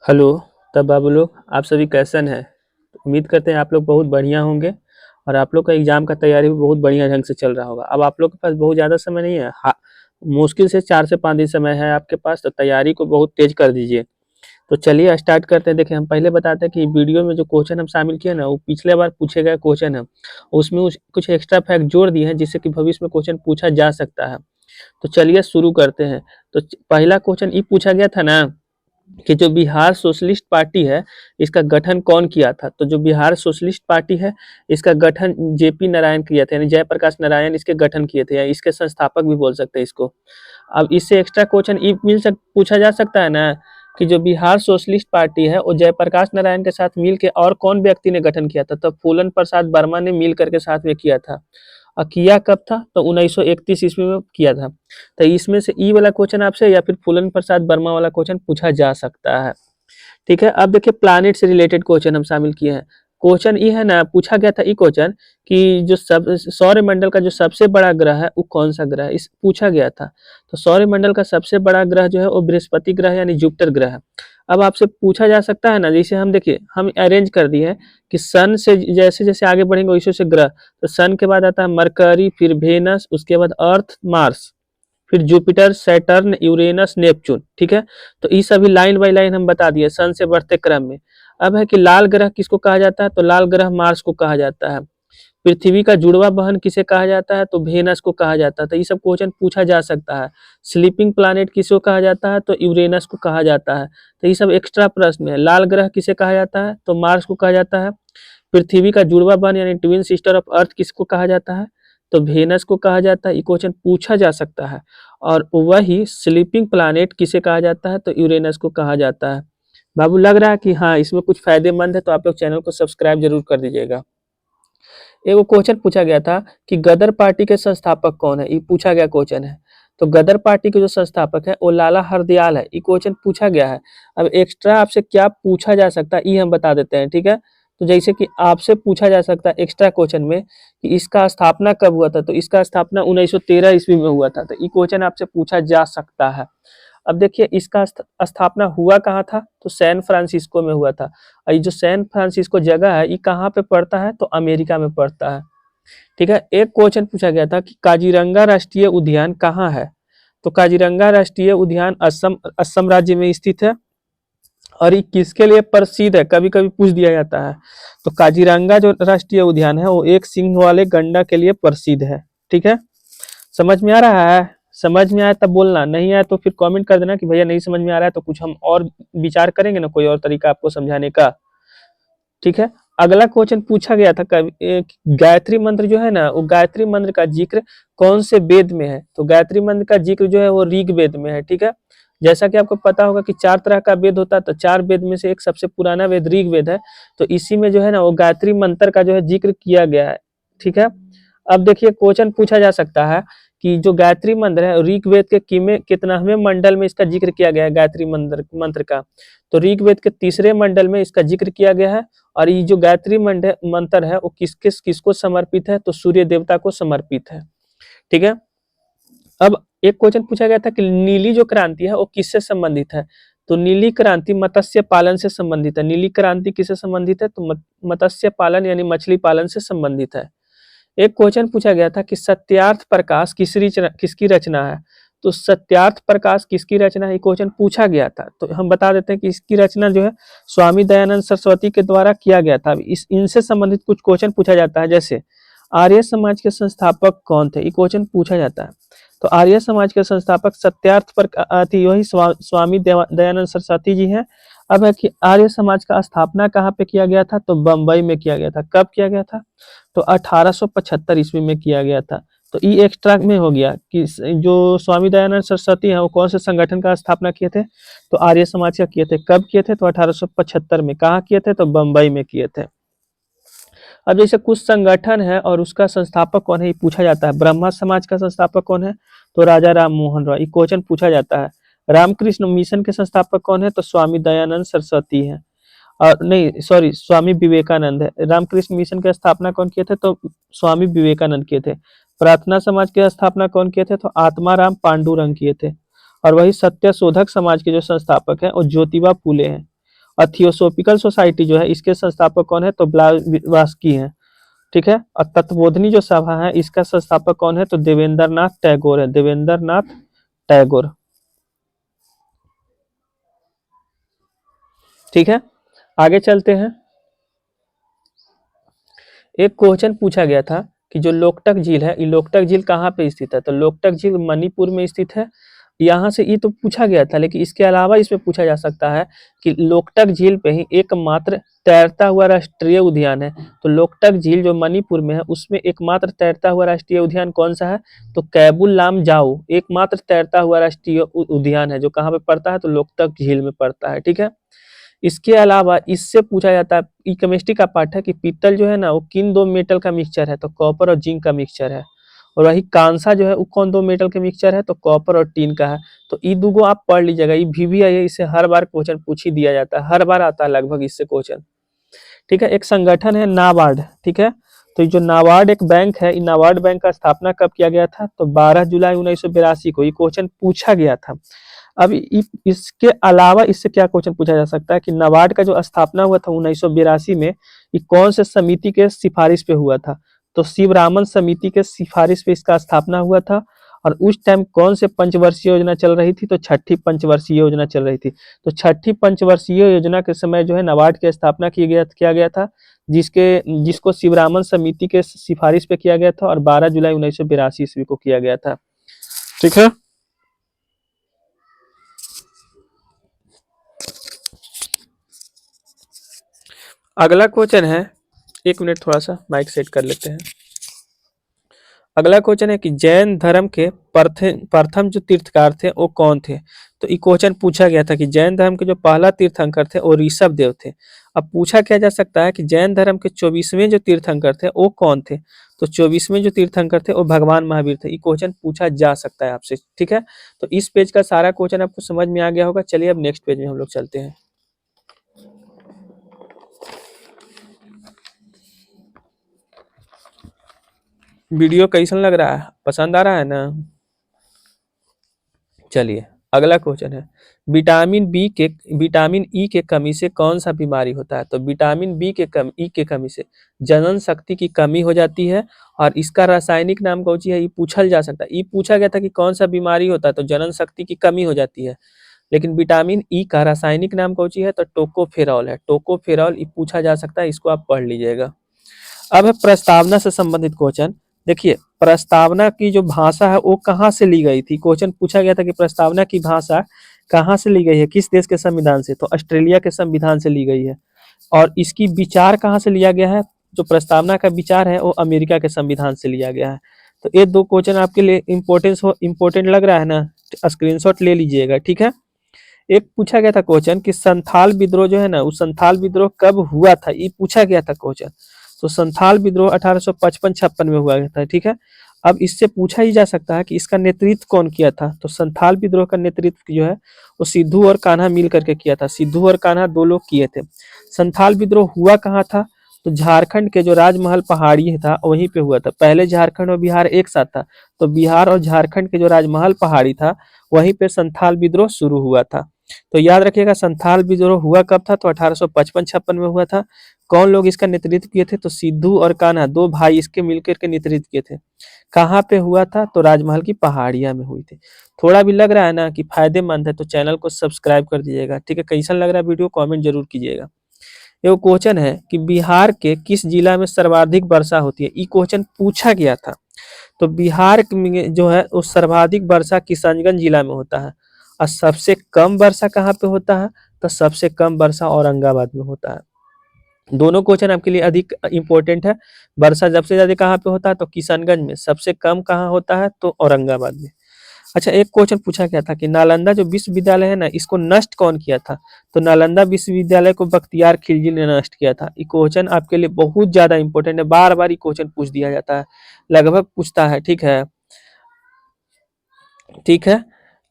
Hello. तब बाबू लोग आप सभी कैसन हैं? उम्मीद करते हैं आप लोग बहुत बढ़िया होंगे और आप लोग का एग्जाम का तैयारी भी बहुत बढ़िया ढंग से चल रहा होगा। अब आप लोग के पास बहुत ज़्यादा समय नहीं है, मुश्किल से 4 से 5 दिन समय है आपके पास, तो तैयारी को बहुत तेज कर दीजिए। तो चलिए स्टार्ट करते हैं। देखिए, हम पहले बताते हैं कि वीडियो में जो क्वेश्चन हम शामिल किए ना, वो पिछले बार पूछे गए क्वेश्चन है। उसमें कुछ एक्स्ट्रा फैक्ट जोड़ दिए हैं जिससे कि भविष्य में क्वेश्चन पूछा जा सकता है। तो चलिए शुरू करते हैं। तो पहला क्वेश्चन ये पूछा गया था ना कि जो बिहार सोशलिस्ट पार्टी है, इसका गठन कौन किया था? तो जो बिहार सोशलिस्ट पार्टी है, इसका गठन जेपी नारायण किया था, यानी जयप्रकाश नारायण इसके गठन किए थे, या इसके संस्थापक भी बोल सकते हैं इसको। अब इससे एक्स्ट्रा क्वेश्चन पूछा जा सकता है ना कि जो बिहार सोशलिस्ट पार्टी है वो जयप्रकाश नारायण के साथ मिल के और कौन व्यक्ति ने गठन किया था? तो फूलन प्रसाद वर्मा ने मिल करके साथ में किया था। और किया कब था? तो 1931 ईस्वी में किया था। तो इसमें से ई वाला क्वेश्चन आपसे या फिर फूलन प्रसाद वर्मा वाला क्वेश्चन पूछा जा सकता है। ठीक है, अब देखिए प्लानिट से रिलेटेड क्वेश्चन हम शामिल किए हैं। क्वेश्चन ये है ना, पूछा गया था ये क्वेश्चन कि जो सब सौर मंडल का जो सबसे बड़ा ग्रह है वो कौन सा ग्रह है, इस पूछा गया था। तो सौर मंडल का सबसे बड़ा ग्रह जो है वो बृहस्पति ग्रह यानी जुपिटर ग्रह है। अब आपसे पूछा जा सकता है ना, जैसे हम देखिए हम अरेंज कर दिए हैं कि सन से जैसे जैसे आगे बढ़ेंगे वैसे वैसे ग्रह। तो सन के बाद आता है मरकरी, फिर वेनस, उसके बाद अर्थ, मार्स, फिर जुपिटर, सैटर्न, यूरेनस, नेपच्यून। ठीक है, तो ये सभी लाइन बाय लाइन हम बता दिए सन से बढ़ते क्रम में। अब है कि लाल ग्रह किसको कहा जाता है? तो लाल ग्रह मार्स को कहा जाता है। पृथ्वी का जुड़वा बहन किसे कहा जाता है? तो वेनस को कहा जाता है। तो ये सब क्वेश्चन पूछा जा सकता है। स्लीपिंग प्लैनेट किसको कहा जाता है? तो यूरेनस को कहा जाता है। तो ये सब एक्स्ट्रा प्रश्न है। लाल ग्रह किसे कहा जाता है? तो मार्स को कहा जाता है। पृथ्वी का जुड़वा बहन यानी ट्विन सिस्टर ऑफ अर्थ किसको कहा जाता है? तो वेनस को कहा जाता है। ये क्वेश्चन पूछा जा सकता है। और वही स्लीपिंग प्लैनेट किसे कहा जाता है? तो यूरेनस को कहा जाता है। बाबू लग रहा है कि हाँ इसमें कुछ फायदेमंद है, तो आप लोग चैनल को सब्सक्राइब जरूर कर दीजिएगा। एक वो क्वेश्चन पूछा गया था कि गदर पार्टी के संस्थापक कौन है, ये पूछा गया क्वेश्चन है। तो गदर पार्टी के जो संस्थापक है वो लाला हरदयाल है, ये क्वेश्चन पूछा गया है। अब एक्स्ट्रा आपसे क्या पूछा जा सकता है ये हम बता देते हैं। ठीक है, तो जैसे कि आपसे पूछा जा सकता है एक्स्ट्रा क्वेश्चन में कि इसका स्थापना कब हुआ था? तो इसका स्थापना 1913 ईस्वी में हुआ था। तो ये क्वेश्चन आपसे पूछा जा सकता है। अब देखिए इसका स्थापना हुआ कहाँ था? तो सैन फ्रांसिस्को में हुआ था। और ये जो सैन फ्रांसिस्को जगह है ये कहाँ पे पड़ता है? तो अमेरिका में पड़ता है। ठीक है, एक क्वेश्चन पूछा गया था कि काजीरंगा राष्ट्रीय उद्यान कहाँ है? तो काजीरंगा राष्ट्रीय उद्यान असम असम राज्य में स्थित है। और ये किसके लिए प्रसिद्ध है? कभी कभी पूछ दिया जाता है। तो काजीरंगा जो राष्ट्रीय उद्यान है वो एक सिंह वाले गंडा के लिए प्रसिद्ध है। ठीक है, समझ में आ रहा है? समझ में आया तब बोलना, नहीं आया तो फिर कमेंट कर देना कि भैया नहीं समझ में आ रहा है, तो कुछ हम और विचार करेंगे ना, कोई और तरीका आपको समझाने का। ठीक है, अगला क्वेश्चन पूछा गया था गायत्री मंत्र जो है ना, वो गायत्री मंत्र का जिक्र कौन से वेद में है? तो गायत्री मंत्र का जिक्र जो है वो ऋग वेद में है। ठीक है, जैसा कि आपको पता होगा कि 4 तरह का वेद होता है, तो 4 वेद में से एक सबसे पुराना वेद ऋग वेद है। तो इसी में जो है ना वो गायत्री मंत्र का जो है जिक्र किया गया है। ठीक है, अब देखिए क्वेश्चन पूछा जा सकता है कि जो गायत्री मंत्र है ऋग्वेद के कितनावें मंडल में इसका जिक्र किया गया है? गायत्री मंत्र का तो ऋग्वेद के 3रे मंडल में इसका जिक्र किया गया है। और ये जो गायत्री मंत्र है वो किसको समर्पित है? तो सूर्य देवता को समर्पित है। ठीक है, अब एक क्वेश्चन पूछा गया था कि नीली जो क्रांति है वो किससे संबंधित है? तो नीली क्रांति मत्स्य पालन से संबंधित है। नीली क्रांति किससे संबंधित है? तो मत्स्य पालन यानी मछली पालन से संबंधित है। एक क्वेश्चन पूछा गया था कि सत्यार्थ प्रकाश किसकी रचना है? तो सत्यार्थ प्रकाश किसकी रचना है, क्वेश्चन पूछा गया था। तो हम बता देते हैं कि इसकी रचना जो है स्वामी दयानंद सरस्वती के द्वारा किया गया था। इनसे संबंधित कुछ क्वेश्चन पूछा जाता है, जैसे आर्य समाज के संस्थापक कौन थे, ये क्वेश्चन पूछा जाता है। तो आर्य समाज के संस्थापक सत्यार्थ वही स्वामी दयानंद सरस्वती जी हैं। अब है कि आर्य समाज का स्थापना कहाँ पे किया गया था? तो बम्बई में किया गया था। कब किया गया था? तो 1875 ईस्वी में किया गया था। तो ई एक्स्ट्रा में हो गया कि जो स्वामी दयानंद सरस्वती हैं वो कौन से संगठन का स्थापना किए थे? तो आर्य समाज का किए थे। कब किए थे? तो 1875 में। कहाँ किए थे? तो बम्बई में किए थे। अब जैसे कुछ संगठन है और उसका संस्थापक कौन है ये पूछा जाता है। ब्रह्मा समाज का संस्थापक कौन है? तो राजा राम मोहन रॉय। ये क्वेश्चन पूछा जाता है। रामकृष्ण मिशन के संस्थापक कौन है? तो स्वामी दयानंद सरस्वती है। और नहीं सॉरी, स्वामी विवेकानंद है। रामकृष्ण मिशन की स्थापना कौन किए थे? तो स्वामी विवेकानंद किए थे। प्रार्थना समाज की स्थापना कौन किए थे? तो आत्माराम पांडुरंग किए थे। और वही सत्य शोधक समाज के जो संस्थापक हैं वो ज्योतिबा फूले हैं। थियोसोफिकल सोसाइटी जो है इसके संस्थापक कौन है, तो ब्लावात्स्की है, ठीक है। और तत्वबोधिनी जो सभा है इसका संस्थापक कौन है, तो देवेंद्र नाथ टैगोर है, देवेंद्र नाथ टैगोर, ठीक है। आगे चलते हैं। एक क्वेश्चन पूछा गया था कि जो लोकटक झील है, ये लोकटक झील कहाँ पे स्थित है, तो लोकटक झील मणिपुर में स्थित है। यहाँ से ये तो पूछा गया था, लेकिन इसके अलावा इसमें पूछा जा सकता है कि लोकटक झील पे ही एकमात्र तैरता हुआ राष्ट्रीय उद्यान है। तो लोकटक झील जो मणिपुर में है उसमें एकमात्र तैरता हुआ राष्ट्रीय उद्यान कौन सा है, तो कैबुल लामजाओ एकमात्र तैरता हुआ राष्ट्रीय उद्यान है, जो कहाँ पे पड़ता है, तो लोकटक झील में पड़ता है, ठीक है। इसके अलावा इससे पूछा जाता है, ई केमिस्ट्री का पार्ट है कि पीतल जो है ना वो किन दो मेटल का मिक्सचर है, तो कॉपर और जिंक का मिक्सचर है। और वही कांसा जो है वो कौन दो मेटल के मिक्सचर है, तो कॉपर और टीन का है। तो ये दुगो आप पढ़ लीजिएगा, ये VVI है, इससे हर बार क्वेश्चन पूछ ही दिया जाता है, हर बार आता है लगभग इससे क्वेश्चन, ठीक है। एक संगठन है नाबार्ड, ठीक है। तो ये जो नाबार्ड एक बैंक है, नाबार्ड बैंक का स्थापना कब किया गया था, तो 12 जुलाई 1982 को ये क्वेश्चन पूछा गया था। अब इसके अलावा इससे क्या क्वेश्चन पूछा जा सकता है कि नाबार्ड का जो स्थापना हुआ था 1982 में, ये कौन से समिति के सिफारिश पे हुआ था, तो शिवरामन समिति के सिफारिश पे इसका स्थापना हुआ था। और उस टाइम कौन से पंचवर्षीय योजना चल रही थी, तो छठी पंचवर्षीय योजना चल रही थी। तो छठी पंचवर्षीय योजना के समय जो है नाबार्ड की स्थापना किया गया था, जिसको शिवरामन समिति के सिफारिश पे किया गया था, और 12 जुलाई 1982 ईस्वी को किया गया था, ठीक है। अगला क्वेश्चन है, एक मिनट थोड़ा सा माइक सेट कर लेते हैं। अगला क्वेश्चन है कि जैन धर्म के प्रथम जो तीर्थकार थे वो कौन थे। तो ये क्वेश्चन पूछा गया था कि जैन धर्म के जो पहला तीर्थंकर थे वो ऋषभ देव थे। अब पूछा क्या जा सकता है कि जैन धर्म के 24वें जो तीर्थंकर थे वो कौन थे, तो 24वें जो तीर्थंकर थे वो भगवान महावीर थे। ये क्वेश्चन पूछा जा सकता है आपसे, ठीक है। तो इस पेज का सारा क्वेश्चन आपको समझ में आ गया होगा। चलिए अब नेक्स्ट पेज में हम लोग चलते हैं। वीडियो कैसा लग रहा है, पसंद आ रहा है ना। चलिए अगला क्वेश्चन है, विटामिन ई के कमी से कौन सा बीमारी होता है। तो विटामिन ई के कमी से जनन शक्ति की कमी हो जाती है। और इसका रासायनिक नाम कौन सी है, ये पूछा जा सकता है। ये पूछा गया था कि कौन सा बीमारी होता है, तो जनन शक्ति की कमी हो जाती है। लेकिन विटामिन ई का रासायनिक नाम कौन सी है, तो टोकोफेरॉल है, टोकोफेरॉल। ये पूछा जा सकता है, इसको आप पढ़ लीजिएगा। अब है प्रस्तावना से संबंधित क्वेश्चन। देखिए प्रस्तावना की जो भाषा है वो कहाँ से ली गई थी। क्वेश्चन पूछा गया था कि प्रस्तावना की भाषा कहाँ से ली गई है, किस देश के संविधान से, तो ऑस्ट्रेलिया के संविधान से ली गई है। और इसकी विचार कहाँ से लिया गया है, जो प्रस्तावना का विचार है वो अमेरिका के संविधान से लिया गया है। तो ये दो क्वेश्चन आपके लिए इम्पोर्टेंट लग रहा है ना, स्क्रीनशॉट ले लीजिएगा, ठीक है। एक पूछा गया था क्वेश्चन कि संथाल विद्रोह जो है ना, वो संथाल विद्रोह कब हुआ था, ये पूछा गया था क्वेश्चन। तो संथाल विद्रोह 1855-56 में हुआ था, ठीक है। अब इससे पूछा ही जा सकता है कि इसका नेतृत्व कौन किया था। तो संथाल विद्रोह का नेतृत्व जो है वो सिद्धू और कान्हा मिल करके किया था। सिद्धू और कान्हा दो लोग किए थे। संथाल विद्रोह हुआ कहाँ था, तो झारखंड के जो राजमहल पहाड़ी था वहीं पे हुआ था। पहले झारखंड और बिहार एक साथ था, तो बिहार और झारखंड के जो राजमहल पहाड़ी था वहीं पे संथाल विद्रोह शुरू हुआ था। तो याद रखिएगा संथाल विद्रोह हुआ कब था, तो 1855-56 में हुआ था। कौन लोग इसका नेतृत्व किए थे, तो सिद्धू और कान्हा दो भाई इसके मिलकर के नेतृत्व किए थे। कहाँ पे हुआ था, तो राजमहल की पहाड़ियां में हुई थी। थोड़ा भी लग रहा है ना कि फायदेमंद है तो चैनल को सब्सक्राइब कर दीजिएगा, ठीक है। कैसा लग रहा है वीडियो कमेंट जरूर कीजिएगा। ये क्वेश्चन है कि बिहार के किस जिला में सर्वाधिक वर्षा होती है, ये क्वेश्चन पूछा गया था। तो बिहार में जो है वो सर्वाधिक वर्षा किशनगंज जिला में होता है। और सबसे कम वर्षा कहाँ पे होता है, तो सबसे कम वर्षा औरंगाबाद में होता है। दोनों क्वेश्चन आपके लिए अधिक इंपॉर्टेंट है। वर्षा सबसे ज्यादा कहाँ पे होता है, तो किशनगंज में। सबसे कम कहाँ होता है, तो औरंगाबाद में। अच्छा एक क्वेश्चन पूछा गया था कि नालंदा जो विश्वविद्यालय है ना, इसको नष्ट कौन किया था। तो नालंदा विश्वविद्यालय को बख्तियार खिलजी ने नष्ट किया था। ये क्वेश्चन आपके लिए बहुत ज्यादा इंपॉर्टेंट है, बार बार ये क्वेश्चन पूछ दिया जाता है, लगभग पूछता है, ठीक है। ठीक है,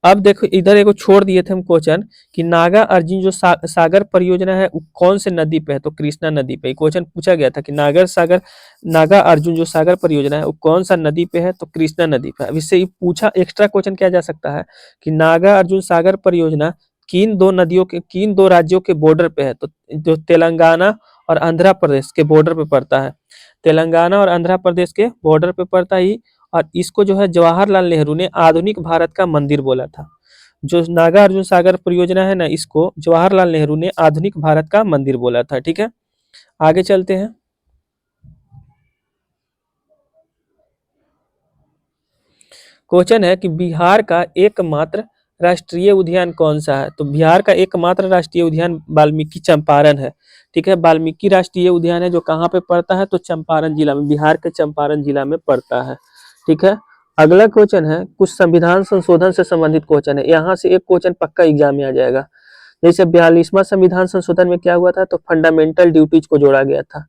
अब देखो इधर एगो छोड़ दिए थे हम क्वेश्चन कि नागा अर्जुन जो सागर परियोजना है वो कौन से नदी पे है, तो कृष्णा नदी पे। क्वेश्चन पूछा गया था कि नागा अर्जुन जो सागर परियोजना है वो कौन सा नदी पे है, तो कृष्णा नदी पे। अब इससे पूछा एक्स्ट्रा क्वेश्चन क्या जा सकता है कि नागा अर्जुन सागर परियोजना किन दो राज्यों के बॉर्डर पे है? तो जो तेलंगाना और आंध्र प्रदेश के बॉर्डर पे पड़ता है। तेलंगाना और आंध्र प्रदेश के बॉर्डर पे पड़ता ही, और इसको जो है जवाहरलाल नेहरू ने आधुनिक भारत का मंदिर बोला था। जो नागार्जुन सागर परियोजना है ना, इसको जवाहरलाल नेहरू ने आधुनिक भारत का मंदिर बोला था। ठीक है, आगे चलते हैं। क्वेश्चन है कि बिहार का एकमात्र राष्ट्रीय उद्यान कौन सा है? तो बिहार का एकमात्र राष्ट्रीय उद्यान वाल्मीकि चंपारण है। ठीक है, वाल्मीकि राष्ट्रीय उद्यान है, जो कहाँ पे पड़ता है? तो चंपारण जिला में, बिहार के चंपारण जिला में पड़ता है। ठीक है, अगला क्वेश्चन है कुछ संविधान संशोधन से संबंधित क्वेश्चन है। यहाँ से एक क्वेश्चन पक्का एग्जाम में आ जाएगा। जैसे 42वां संविधान संशोधन में क्या हुआ था? तो फंडामेंटल ड्यूटीज को जोड़ा गया था।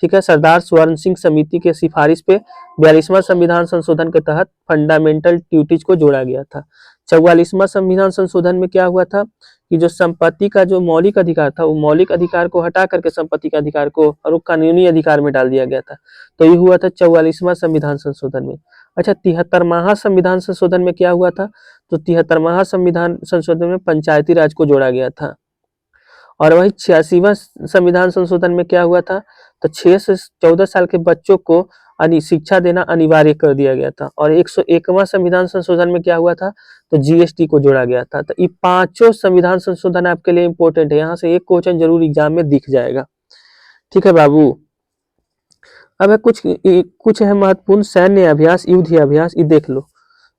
ठीक है, सरदार स्वर्ण सिंह समिति के सिफारिश पे 42वां संविधान संशोधन के तहत फंडामेंटल ड्यूटीज को जोड़ा गया था। 44वां संविधान संशोधन में क्या हुआ था कि जो संपत्ति का जो मौलिक अधिकार था, वो मौलिक अधिकार को हटा करके संपत्ति के अधिकार को और वो कानूनी अधिकार में डाल दिया गया था। तो ये हुआ था 44वां संविधान संशोधन में। अच्छा, 73वां संविधान संशोधन में क्या हुआ था? तो 73वां संविधान संशोधन में पंचायती राज को जोड़ा गया था। और वही 86वां संविधान संशोधन में क्या हुआ था? तो 6 से 14 साल के बच्चों को शिक्षा देना अनिवार्य कर दिया गया था। और 101वां संविधान संशोधन में क्या हुआ था? तो जीएसटी को जोड़ा गया था। तो ये पांचों संविधान संशोधन आपके लिए इंपॉर्टेंट है, यहाँ से एक क्वेश्चन जरूर एग्जाम में दिख जाएगा। ठीक है बाबू, अब है कुछ है महत्वपूर्ण सैन्य अभ्यास, युद्ध अभ्यास, ये देख लो,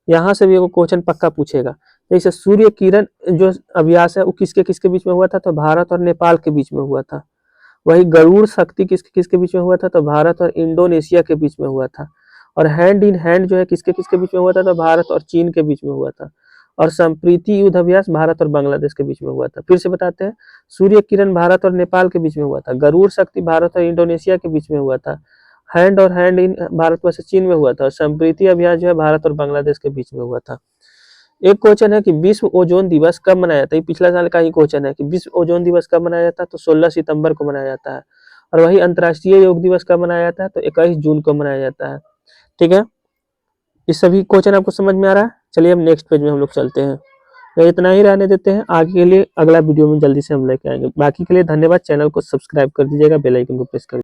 यहाँ से भी वो क्वेश्चन पक्का पूछेगा। जैसे सूर्य किरण जो अभ्यास है वो किसके किसके बीच में हुआ था? तो भारत और नेपाल के बीच में हुआ था। वही गरुड़ शक्ति किसके किसके बीच में हुआ था? तो भारत और इंडोनेशिया के बीच में हुआ था। और हैंड इन हैंड जो है किसके किसके बीच में हुआ था? तो भारत और चीन के बीच में हुआ था। और संप्रीति युद्ध अभ्यास भारत और बांग्लादेश के बीच में हुआ था। फिर से बताते हैं, सूर्य किरण भारत और नेपाल के बीच में हुआ था। गरुड़ शक्ति भारत और इंडोनेशिया के बीच में हुआ था। हैंड और हैंड इन भारत वर्सेस चीन में हुआ था। और संप्रीति अभ्यास जो है भारत और बांग्लादेश के बीच में हुआ था। एक क्वेश्चन है कि विश्व ओजोन दिवस कब मनाया जाता है? ये पिछला साल का ही क्वेश्चन है कि विश्व ओजोन दिवस कब मनाया जाता है? तो 16 सितंबर को मनाया जाता है। और वही अंतर्राष्ट्रीय योग दिवस कब मनाया जाता है? तो 21 जून को मनाया जाता है। ठीक है, ये सभी क्वेश्चन आपको समझ में आ रहा है? चलिए अब नेक्स्ट पेज में हम लोग चलते हैं, तो इतना ही रहने देते हैं। आगे के लिए अगला वीडियो में जल्दी से हम लेके आएंगे। बाकी के लिए धन्यवाद। चैनल को सब्सक्राइब कर दीजिएगा, बेल आइकन को प्रेस कर